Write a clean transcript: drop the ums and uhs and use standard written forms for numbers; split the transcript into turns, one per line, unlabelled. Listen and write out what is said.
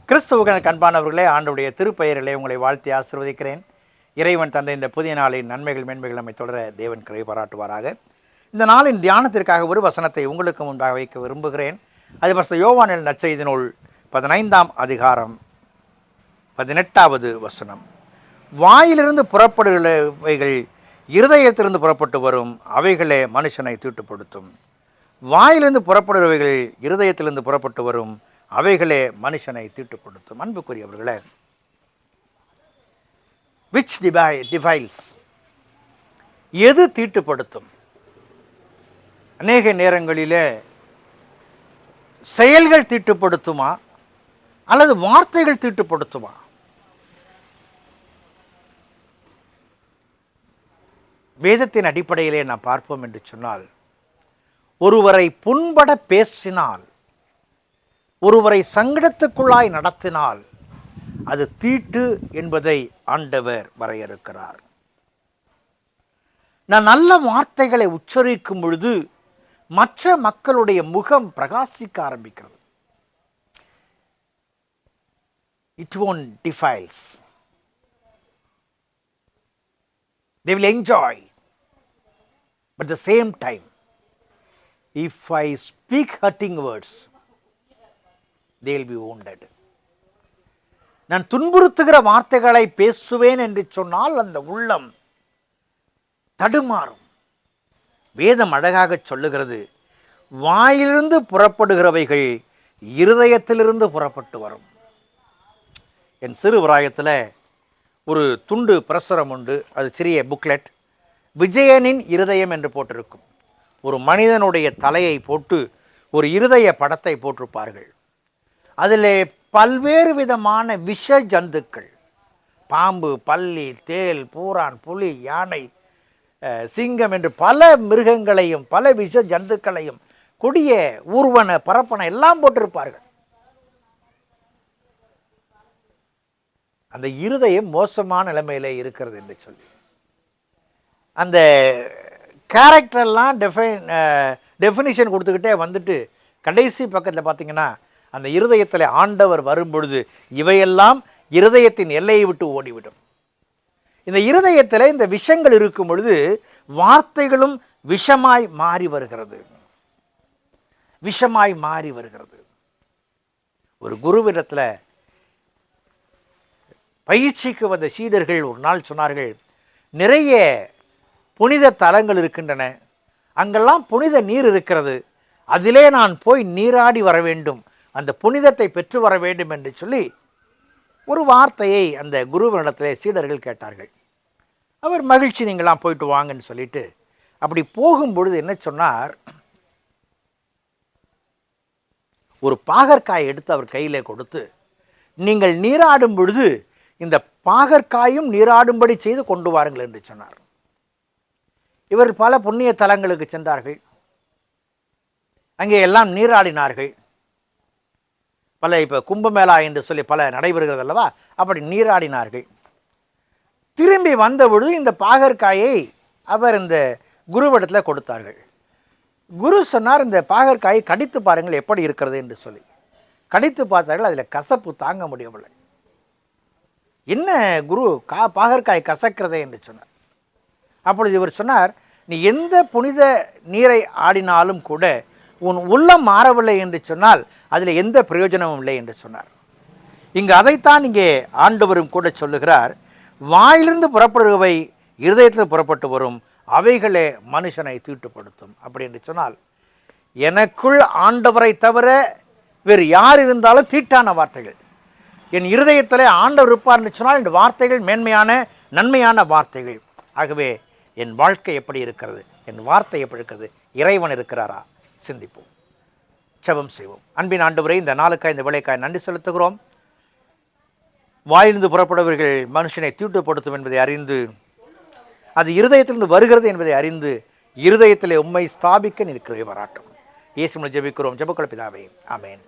கிறிஸ்துவுக்கு அன்பானவர்களே, ஆண்டவருடைய திருப்பெயரிலே உங்களை வாழ்த்தி ஆசீர்வதிக்கிறேன். இறைவன் தந்த இந்த புதிய நாளின் நன்மைகள் மேன்மைகள் நம்மை தொடர தேவன் கிருபை பாராட்டுவாராக. இந்த நாளின் தியானத்திற்காக ஒரு வசனத்தை உங்களுக்கு முன்பாக வைக்க விரும்புகிறேன். அது பரிசுத்த யோவானின் நற்செய்தி நூல் 15ஆம் அதிகாரம் 18வது வசனம். வாயிலிருந்து புறப்படுகிறவைகள் இருதயத்திலிருந்து புறப்பட்டு வரும், அவைகளே மனுஷனை தீட்டுப்படுத்தும். வாயிலிருந்து புறப்படுகிறவைகள் இருதயத்திலிருந்து புறப்பட்டு வரும், அவைகளே மனுஷனை தீட்டுப்படுத்தும். அன்புக்குரியவர்களே, which defiles, எது தீட்டுப்படுத்தும்? அநேக நேரங்களிலே செயல்கள் தீட்டுப்படுத்துமா அல்லது வார்த்தைகள் தீட்டுப்படுத்துமா? வேதத்தின் அடிப்படையிலே நாம் பார்ப்போம் என்று சொன்னால், ஒருவரை புண்பட பேசினால், ஒருவரை சங்கடத்துக்குள்ளாய் நடத்தினால் அது தீட்டு என்பதை ஆண்டவர் வரையறுக்கிறார். நான் நல்ல வார்த்தைகளை உச்சரிக்கும் பொழுது மற்ற மக்களுடைய முகம் பிரகாசிக்க ஆரம்பிக்கிறது. It won't defiles. They will enjoy. But at the same time, if I speak hurting words, they will be wounded. நான் துன்புறுத்துகிற வார்த்தைகளை பேசுவேன் என்று சொன்னால் அந்த உள்ளம் தடுமாறும். வேதம் அழகாக சொல்லுகிறது, வாயிலிருந்து புறப்படுகிறவைகள் இருதயத்திலிருந்து புறப்பட்டு வரும். என் சிறு பிராயத்தில் ஒரு துண்டு பிரசுரம் உண்டு. அது சிறிய புக்லெட். விஜயனின் இருதயம் என்று போட்டிருக்கும். ஒரு மனிதனுடைய தலையை போட்டு ஒரு இருதய படத்தை போட்டிருப்பார்கள். அதில் பல்வேறு விதமான விஷ ஜந்துக்கள், பாம்பு, பல்லி, தேள், பூரான், புலி, யானை, சிங்கம் என்று பல மிருகங்களையும் பல விஷ ஜந்துக்களையும் கொடிய ஊர்வன பரப்பன எல்லாம் போட்டிருப்பார்கள். அந்த இருதயம் மோசமான நிலைமையிலே இருக்கிறது என்று சொல்லி அந்த கேரக்டர்லாம் டெஃபினிஷன் கொடுத்துக்கிட்டே வந்துட்டு கடைசி பக்கத்தில் பார்த்தீங்கன்னா, அந்த இருதயத்தில் ஆண்டவர் வரும்பொழுது இவையெல்லாம் இருதயத்தின் எல்லையை விட்டு ஓடிவிடும். இந்த இருதயத்தில் இந்த விஷங்கள் இருக்கும் பொழுது வார்த்தைகளும் விஷமாய் மாறி வருகிறது. விஷமாய் மாறி வருகிறது. ஒரு குருவிடத்தில் பயிற்சிக்கு வந்த சீடர்கள் ஒரு நாள் சொன்னார்கள், நிறைய புனித தலங்கள் இருக்கின்றன, அங்கெல்லாம் புனித நீர் இருக்கிறது, அதிலே நான் போய் நீராடி வர வேண்டும், அந்த புனிதத்தை பெற்று வர வேண்டும் என்று சொல்லி ஒரு வார்த்தையை அந்த குருவினிடத்திலே சீடர்கள் கேட்டார்கள். அவர் மகிழ்ச்சி, நீங்களாம் போயிட்டு வாங்கன்னு சொல்லிட்டு அப்படி போகும்பொழுது என்ன சொன்னார், ஒரு பாகற்காய் எடுத்து அவர் கையிலே கொடுத்து, நீங்கள் நீராடும் பொழுது இந்த பாகற்காயும் நீராடும்படி செய்து கொண்டு வாருங்கள் என்று சொன்னார். இவர் பல புண்ணிய தலங்களுக்கு சென்றார்கள். அங்கே எல்லாம் நீராடினார்கள். பல இப்போ கும்பமேளா என்று சொல்லி பல நடைபெறுகிறது அல்லவா, அப்படி நீராடினார்கள். திரும்பி வந்த பொழுது இந்த பாகற்காயை அவர் இந்த குருவிடத்தில் கொடுத்தார்கள். குரு சொன்னார், இந்த பாகற்காயை கடித்து பாருங்கள் எப்படி இருக்கிறது என்று சொல்லி. கடித்து பார்த்தார்கள், அதில் கசப்பு தாங்க முடியவில்லை. என்ன குரு, பாகற்காய் கசக்கிறதே என்று சொன்னார். அப்பொழுது இவர் சொன்னார், நீ எந்த புனித நீரை ஆடினாலும் கூட உன் உள்ளம் மாறவில்லை என்று சொன்னால் அதில் எந்த பிரயோஜனமும் இல்லை என்று சொன்னார். இங்கு அதைத்தான் இங்கே ஆண்டவரும் கூட சொல்லுகிறார், வாயிலிருந்து புறப்படுபவை இருதயத்தில் புறப்பட்டு வரும், அவைகளே மனுஷனை தீட்டுப்படுத்தும். அப்படி என்று சொன்னால் எனக்குள் ஆண்டவரை தவிர வேறு யார் இருந்தாலும் தீட்டான வார்த்தைகள், என் இருதயத்திலே ஆண்டவர் இருப்பார் என்று சொன்னால் இந்த வார்த்தைகள் மேன்மையான நன்மையான வார்த்தைகள். ஆகவே என் வாழ்க்கை எப்படி இருக்கிறது, என் வார்த்தை எப்படி இருக்கிறது, இறைவன் இருக்கிறாரா? சிந்திப்போம், ஜெபம் செய்வோம். அன்பின் ஆண்டவரே, இந்த நாளுக்காய் இந்த வேளைக்காய் நன்றி செலுத்துகிறோம். வாயிலிருந்து புறப்படுபவர்கள் மனுஷனை தீட்டுப்படுத்தும் என்பதை அறிந்து, அது இருதயத்திலிருந்து வருகிறது என்பதை அறிந்து, இருதயத்திலே உம்மை ஸ்தாபிக்க நிற்கிறதை வராட்டும். இயேசுவில் ஜெபிக்கிறோம், ஜெபக்குள்ள பிதாவே, ஆமென்.